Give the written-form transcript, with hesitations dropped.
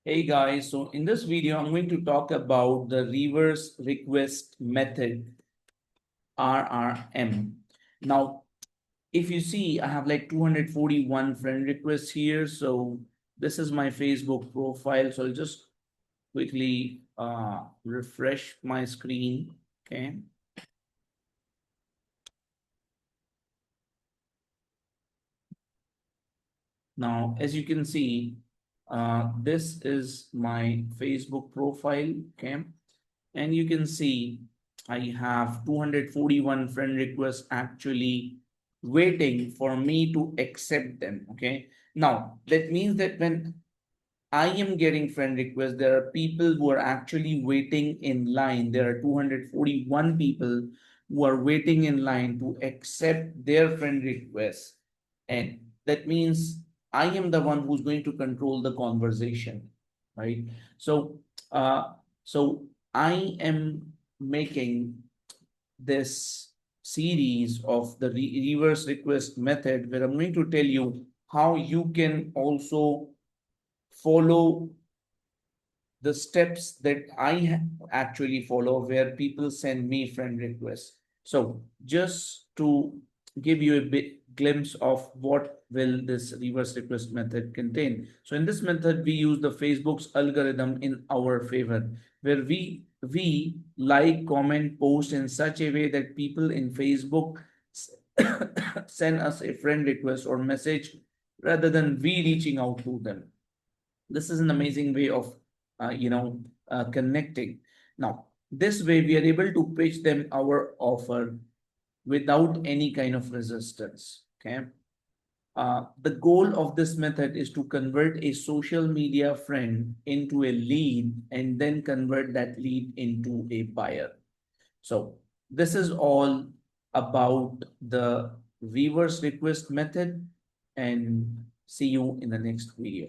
Hey guys, so in this video, I'm going to talk about the reverse request method, RRM. Now, if you see, I have like 241 friend requests here. So this is my Facebook profile. So I'll just quickly refresh my screen. Okay. Now, as you can see, this is my Facebook profile. Okay. And you can see I have 241 friend requests actually waiting for me to accept them. Okay. Now, that means that when I am getting friend requests, there are people who are actually waiting in line. There are 241 people who are waiting in line to accept their friend requests. And that means I am the one who's going to control the conversation, right? So, uh, so I am making this series of the reverse request method where I'm going to tell you how you can also follow the steps that I actually follow where people send me friend requests. So just to give you a bit glimpse of what will this reverse request method contain. So in this method, we use the Facebook's algorithm in our favor, where we like, comment, post in such a way that people in Facebook send us a friend request or message rather than we reaching out to them. This is an amazing way of connecting. Now this way we are able to pitch them our offer without any kind of resistance. Okay. The goal of this method is to convert a social media friend into a lead and then convert that lead into a buyer. So this is all about the reverse request method, and see you in the next video.